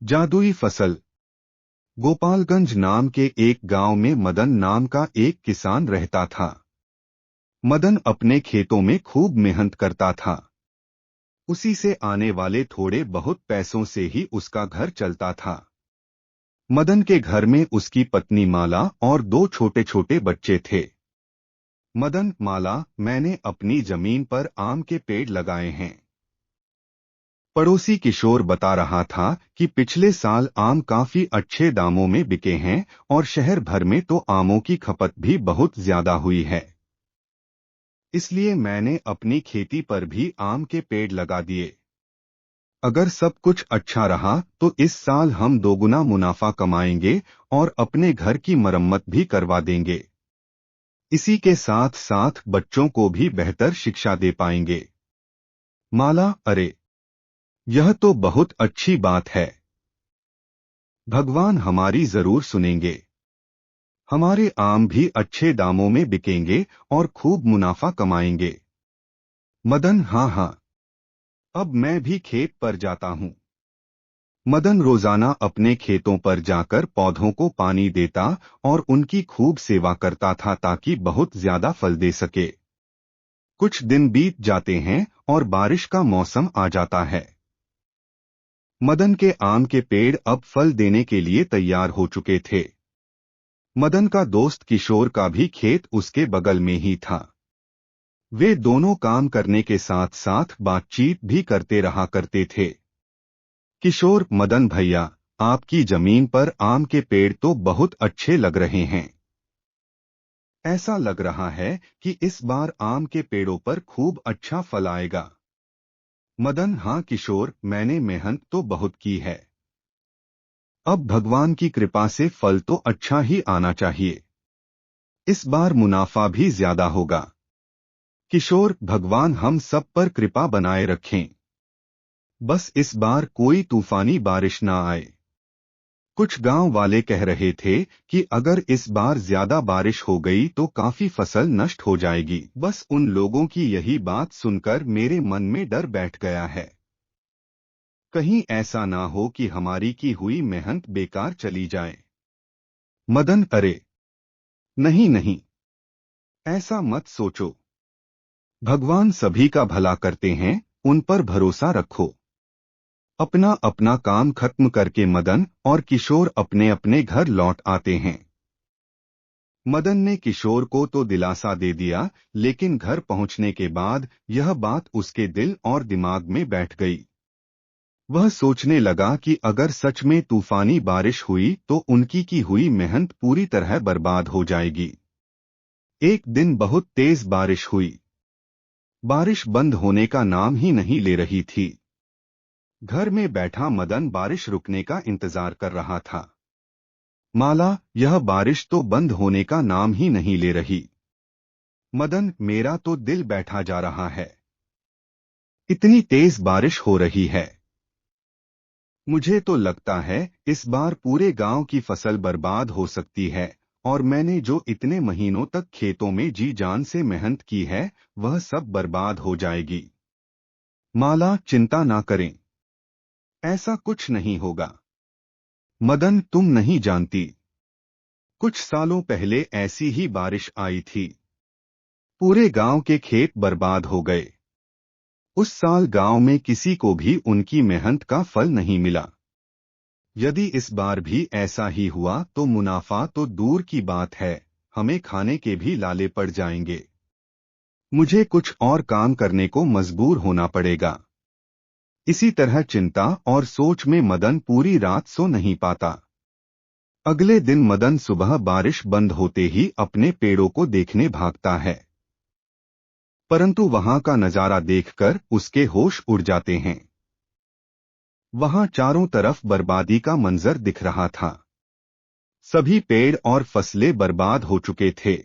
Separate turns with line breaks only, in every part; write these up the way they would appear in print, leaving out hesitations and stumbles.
जादुई फसल। गोपालगंज नाम के एक गांव में मदन नाम का एक किसान रहता था। मदन अपने खेतों में खूब मेहनत करता था। उसी से आने वाले थोड़े बहुत पैसों से ही उसका घर चलता था। मदन के घर में उसकी पत्नी माला और दो छोटे छोटे बच्चे थे। मदन, माला, मैंने अपनी जमीन पर आम के पेड़ लगाए हैं। पड़ोसी किशोर बता रहा था कि पिछले साल आम काफी अच्छे दामों में बिके हैं और शहर भर में तो आमों की खपत भी बहुत ज्यादा हुई है। इसलिए मैंने अपनी खेती पर भी आम के पेड़ लगा दिए। अगर सब कुछ अच्छा रहा तो इस साल हम दोगुना मुनाफा कमाएंगे और अपने घर की मरम्मत भी करवा देंगे। इसी के साथ साथ बच्चों को भी बेहतर शिक्षा दे पाएंगे। माला, अरे, यह तो बहुत अच्छी बात है। भगवान हमारी जरूर सुनेंगे। हमारे आम भी अच्छे दामों में बिकेंगे और खूब मुनाफा कमाएंगे। मदन, हाँ हाँ, अब मैं भी खेत पर जाता हूँ। मदन रोजाना अपने खेतों पर जाकर पौधों को पानी देता और उनकी खूब सेवा करता था ताकि बहुत ज्यादा फल दे सके। कुछ दिन बीत जाते हैं और बारिश का मौसम आ जाता है। मदन के आम के पेड़ अब फल देने के लिए तैयार हो चुके थे। मदन का दोस्त किशोर का भी खेत उसके बगल में ही था। वे दोनों काम करने के साथ साथ बातचीत भी करते रहा करते थे। किशोर, मदन भैया, आपकी जमीन पर आम के पेड़ तो बहुत अच्छे लग रहे हैं। ऐसा लग रहा है कि इस बार आम के पेड़ों पर खूब अच्छा फल आएगा। मदन, हाँ किशोर, मैंने मेहनत तो बहुत की है। अब भगवान की कृपा से फल तो अच्छा ही आना चाहिए। इस बार मुनाफा भी ज्यादा होगा। किशोर, भगवान हम सब पर कृपा बनाए रखें। बस इस बार कोई तूफानी बारिश ना आए। कुछ गांव वाले कह रहे थे कि अगर इस बार ज्यादा बारिश हो गई तो काफी फसल नष्ट हो जाएगी। बस उन लोगों की यही बात सुनकर मेरे मन में डर बैठ गया है। कहीं ऐसा ना हो कि हमारी की हुई मेहनत बेकार चली जाए। मदन, अरे, नहीं नहीं, ऐसा मत सोचो। भगवान सभी का भला करते हैं, उन पर भरोसा रखो। अपना अपना काम खत्म करके मदन और किशोर अपने अपने घर लौट आते हैं। मदन ने किशोर को तो दिलासा दे दिया, लेकिन घर पहुंचने के बाद यह बात उसके दिल और दिमाग में बैठ गई। वह सोचने लगा कि अगर सच में तूफानी बारिश हुई तो उनकी की हुई मेहनत पूरी तरह बर्बाद हो जाएगी। एक दिन बहुत तेज बारिश हुई। बारिश बंद होने का नाम ही नहीं ले रही थी। घर में बैठा मदन बारिश रुकने का इंतजार कर रहा था। माला, यह बारिश तो बंद होने का नाम ही नहीं ले रही। मदन, मेरा तो दिल बैठा जा रहा है। इतनी तेज बारिश हो रही है। मुझे तो लगता है इस बार पूरे गांव की फसल बर्बाद हो सकती है और मैंने जो इतने महीनों तक खेतों में जी जान से मेहनत की है वह सब बर्बाद हो जाएगी। माला, चिंता ना करें, ऐसा कुछ नहीं होगा। मदन, तुम नहीं जानती, कुछ सालों पहले ऐसी ही बारिश आई थी। पूरे गांव के खेत बर्बाद हो गए। उस साल गांव में किसी को भी उनकी मेहनत का फल नहीं मिला। यदि इस बार भी ऐसा ही हुआ तो मुनाफा तो दूर की बात है, हमें खाने के भी लाले पड़ जाएंगे। मुझे कुछ और काम करने को मजबूर होना पड़ेगा। इसी तरह चिंता और सोच में मदन पूरी रात सो नहीं पाता। अगले दिन मदन सुबह बारिश बंद होते ही अपने पेड़ों को देखने भागता है, परंतु वहां का नजारा देखकर उसके होश उड़ जाते हैं। वहां चारों तरफ बर्बादी का मंजर दिख रहा था। सभी पेड़ और फसलें बर्बाद हो चुके थे।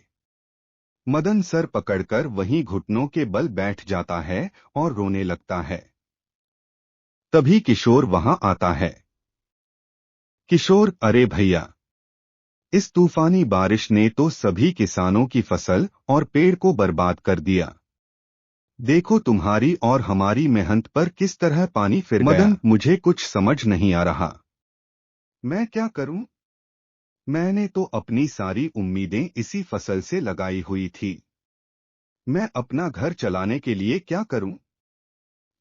मदन सर पकड़कर वहीं घुटनों के बल बैठ जाता है और रोने लगता है। तभी किशोर वहां आता है। किशोर, अरे भैया, इस तूफानी बारिश ने तो सभी किसानों की फसल और पेड़ को बर्बाद कर दिया। देखो तुम्हारी और हमारी मेहनत पर किस तरह पानी फिर गया। मदन, मुझे कुछ समझ नहीं आ रहा। मैं क्या करूं? मैंने तो अपनी सारी उम्मीदें इसी फसल से लगाई हुई थी। मैं अपना घर चलाने के लिए क्या करूं?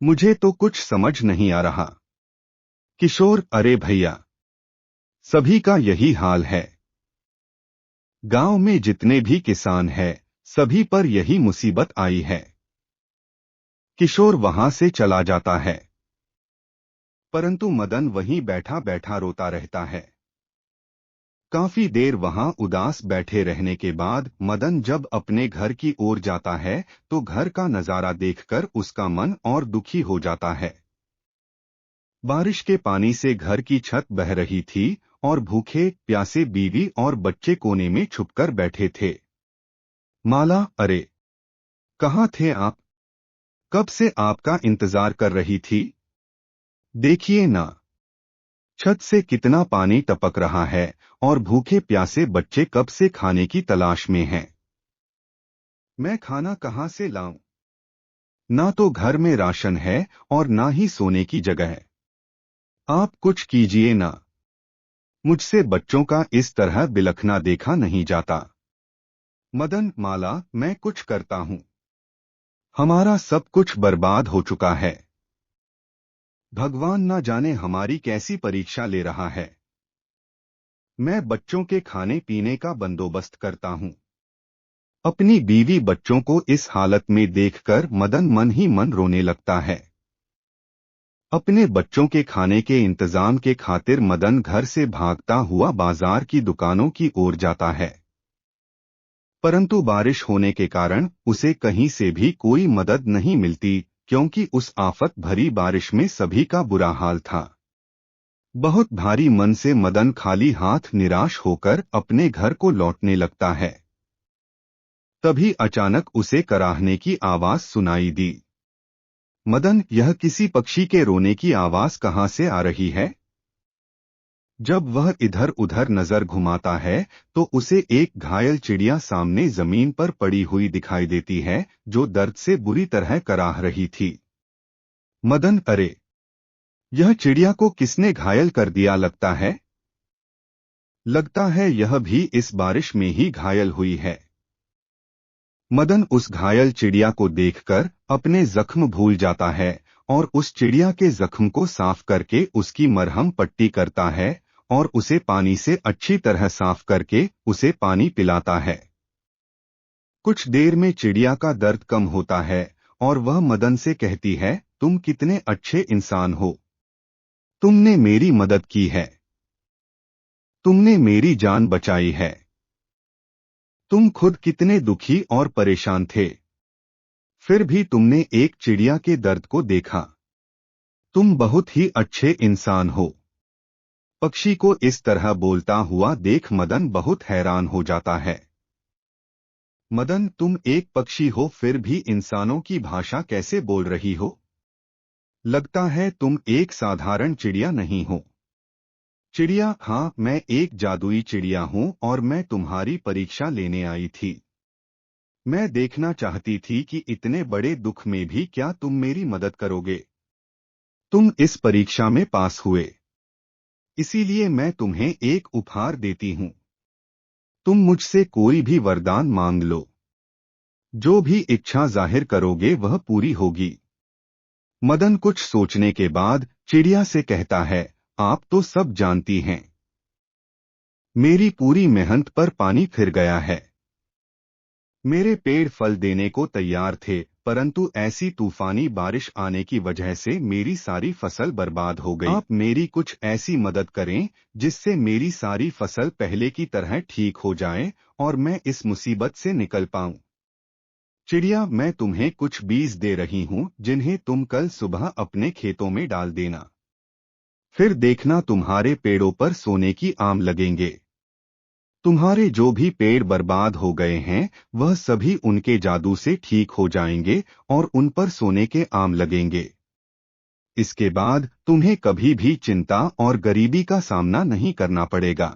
मुझे तो कुछ समझ नहीं आ रहा। किशोर, अरे भैया, सभी का यही हाल है। गांव में जितने भी किसान हैं, सभी पर यही मुसीबत आई है। किशोर वहां से चला जाता है, परंतु मदन वहीं बैठा बैठा रोता रहता है। काफी देर वहां उदास बैठे रहने के बाद मदन जब अपने घर की ओर जाता है तो घर का नजारा देखकर उसका मन और दुखी हो जाता है। बारिश के पानी से घर की छत बह रही थी और भूखे प्यासे बीवी और बच्चे कोने में छुपकर बैठे थे। माला, अरे कहाँ थे आप? कब से आपका इंतजार कर रही थी। देखिए ना, छत से कितना पानी टपक रहा है और भूखे प्यासे बच्चे कब से खाने की तलाश में हैं। मैं खाना कहाँ से लाऊं? ना तो घर में राशन है और ना ही सोने की जगह है। आप कुछ कीजिए ना। मुझसे बच्चों का इस तरह बिलखना देखा नहीं जाता। मदन, माला, मैं कुछ करता हूँ। हमारा सब कुछ बर्बाद हो चुका है। भगवान ना जाने हमारी कैसी परीक्षा ले रहा है। मैं बच्चों के खाने पीने का बंदोबस्त करता हूँ। अपनी बीवी बच्चों को इस हालत में देखकर मदन मन ही मन रोने लगता है। अपने बच्चों के खाने के इंतजाम के खातिर मदन घर से भागता हुआ बाजार की दुकानों की ओर जाता है, परंतु बारिश होने के कारण उसे कहीं से भी कोई मदद नहीं मिलती, क्योंकि उस आफत भरी बारिश में सभी का बुरा हाल था। बहुत भारी मन से मदन खाली हाथ निराश होकर अपने घर को लौटने लगता है। तभी अचानक उसे कराहने की आवाज सुनाई दी। मदन, यह किसी पक्षी के रोने की आवाज कहाँ से आ रही है? जब वह इधर उधर नजर घुमाता है तो उसे एक घायल चिड़िया सामने जमीन पर पड़ी हुई दिखाई देती है, जो दर्द से बुरी तरह कराह रही थी। मदन, अरे यह चिड़िया को किसने घायल कर दिया लगता है? लगता है यह भी इस बारिश में ही घायल हुई है। मदन उस घायल चिड़िया को देखकर अपने जख्म भूल जाता है और उस चिड़िया के जख्म को साफ करके उसकी मरहम पट्टी करता है और उसे पानी से अच्छी तरह साफ करके उसे पानी पिलाता है। कुछ देर में चिड़िया का दर्द कम होता है और वह मदन से कहती है, तुम कितने अच्छे इंसान हो। तुमने मेरी मदद की है। तुमने मेरी जान बचाई है। तुम खुद कितने दुखी और परेशान थे, फिर भी तुमने एक चिड़िया के दर्द को देखा। तुम बहुत ही अच्छे इंसान हो। पक्षी को इस तरह बोलता हुआ देख मदन बहुत हैरान हो जाता है। मदन, तुम एक पक्षी हो फिर भी इंसानों की भाषा कैसे बोल रही हो? लगता है तुम एक साधारण चिड़िया नहीं हो। चिड़िया? हाँ, मैं एक जादुई चिड़िया हूँ और मैं तुम्हारी परीक्षा लेने आई थी। मैं देखना चाहती थी कि इतने बड़े दुख में भी क्या तुम मेरी मदद करोगे। तुम इस परीक्षा में पास हुए, इसीलिए मैं तुम्हें एक उपहार देती हूँ। तुम मुझसे कोई भी वरदान मांग लो। जो भी इच्छा जाहिर करोगे वह पूरी होगी। मदन कुछ सोचने के बाद चिड़िया से कहता है, आप तो सब जानती हैं। मेरी पूरी मेहनत पर पानी फिर गया है। मेरे पेड़ फल देने को तैयार थे, परंतु ऐसी तूफानी बारिश आने की वजह से मेरी सारी फसल बर्बाद हो गई। आप मेरी कुछ ऐसी मदद करें जिससे मेरी सारी फसल पहले की तरह ठीक हो जाए और मैं इस मुसीबत से निकल पाऊं। चिड़िया, मैं तुम्हें कुछ बीज दे रही हूं जिन्हें तुम कल सुबह अपने खेतों में डाल देना। फिर देखना तुम्हारे पेड़ों पर सोने की आम लगेंगे। तुम्हारे जो भी पेड़ बर्बाद हो गए हैं वह सभी उनके जादू से ठीक हो जाएंगे और उन पर सोने के आम लगेंगे। इसके बाद तुम्हें कभी भी चिंता और गरीबी का सामना नहीं करना पड़ेगा।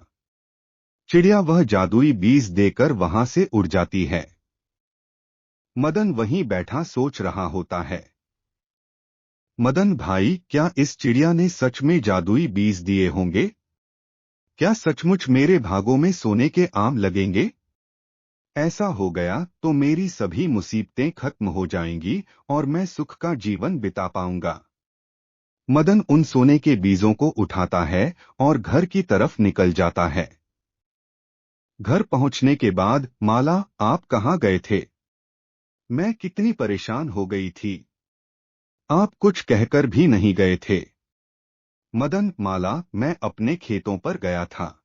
चिड़िया वह जादुई बीज देकर वहां से उड़ जाती है। मदन वहीं बैठा सोच रहा होता है। मदन भाई, क्या इस चिड़िया ने सच में जादुई बीज दिए होंगे? क्या सचमुच मेरे भागों में सोने के आम लगेंगे? ऐसा हो गया तो मेरी सभी मुसीबतें खत्म हो जाएंगी और मैं सुख का जीवन बिता पाऊंगा। मदन उन सोने के बीजों को उठाता है और घर की तरफ निकल जाता है। घर पहुंचने के बाद, माला, आप कहाँ गए थे? मैं कितनी परेशान हो गई थी। आप कुछ कहकर भी नहीं गए थे। मदन, माला, मैं अपने खेतों पर गया था।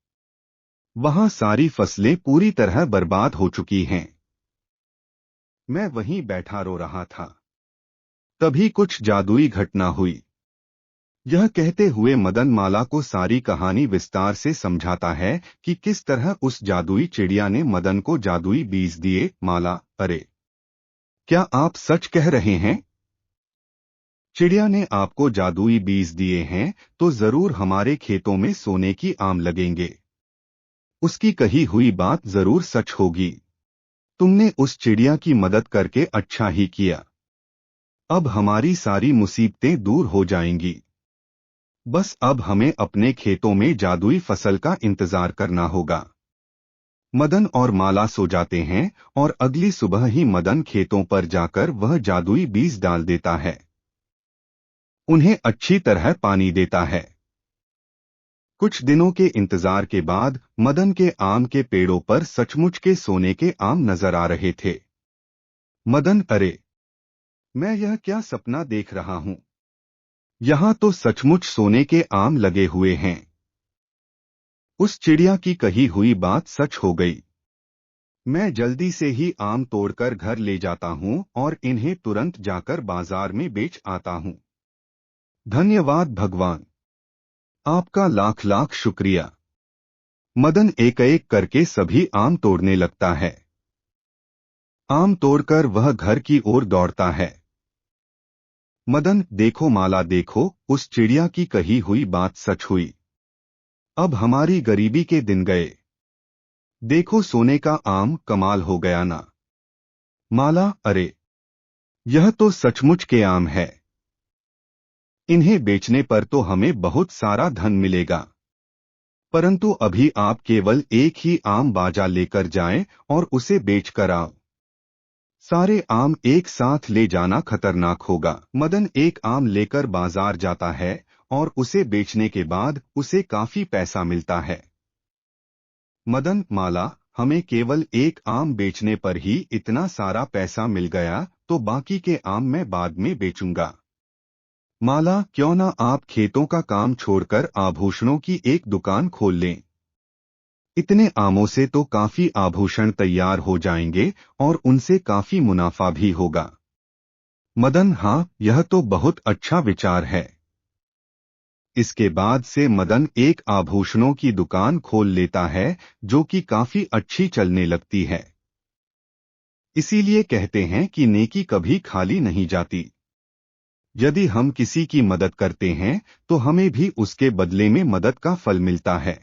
वहां सारी फसलें पूरी तरह बर्बाद हो चुकी हैं। मैं वहीं बैठा रो रहा था। तभी कुछ जादुई घटना हुई। यह कहते हुए मदन माला को सारी कहानी विस्तार से समझाता है कि किस तरह उस जादुई चिड़िया ने मदन को जादुई बीज दिए। माला, अरे, क्या आप सच कह रहे हैं? चिड़िया ने आपको जादुई बीज दिए हैं तो जरूर हमारे खेतों में सोने की आम लगेंगे। उसकी कही हुई बात जरूर सच होगी। तुमने उस चिड़िया की मदद करके अच्छा ही किया। अब हमारी सारी मुसीबतें दूर हो जाएंगी। बस अब हमें अपने खेतों में जादुई फसल का इंतजार करना होगा। मदन और माला सो जाते हैं और अगली सुबह ही मदन खेतों पर जाकर वह जादुई बीज डाल देता है। उन्हें अच्छी तरह पानी देता है। कुछ दिनों के इंतजार के बाद मदन के आम के पेड़ों पर सचमुच के सोने के आम नजर आ रहे थे। मदन, अरे, मैं यह क्या सपना देख रहा हूँ? यहाँ तो सचमुच सोने के आम लगे हुए हैं। उस चिड़िया की कही हुई बात सच हो गई। मैं जल्दी से ही आम तोड़कर घर ले जाता हूँ और इन्हें तुरंत जाकर बाजार में बेच आता हूँ। धन्यवाद भगवान, आपका लाख लाख शुक्रिया। मदन एक एक करके सभी आम तोड़ने लगता है। आम तोड़कर वह घर की ओर दौड़ता है। मदन, देखो माला, देखो, उस चिड़िया की कही हुई बात सच हुई। अब हमारी गरीबी के दिन गए। देखो सोने का आम, कमाल हो गया ना? माला, अरे, यह तो सचमुच के आम है। इन्हें बेचने पर तो हमें बहुत सारा धन मिलेगा। परंतु अभी आप केवल एक ही आम बाजार लेकर जाएं और उसे बेचकर आओ। सारे आम एक साथ ले जाना खतरनाक होगा। मदन एक आम लेकर बाजार जाता है और उसे बेचने के बाद उसे काफी पैसा मिलता है। मदन, माला, हमें केवल एक आम बेचने पर ही इतना सारा पैसा मिल गया तो बाकी के आम मैं बाद में बेचूंगा। माला, क्यों ना आप खेतों का काम छोड़कर आभूषणों की एक दुकान खोल लें। इतने आमों से तो काफी आभूषण तैयार हो जाएंगे और उनसे काफी मुनाफा भी होगा। मदन, हाँ, यह तो बहुत अच्छा विचार है। इसके बाद से मदन एक आभूषणों की दुकान खोल लेता है जो कि काफी अच्छी चलने लगती है। इसीलिए कहते हैं कि नेकी कभी खाली नहीं जाती। यदि हम किसी की मदद करते हैं तो हमें भी उसके बदले में मदद का फल मिलता है।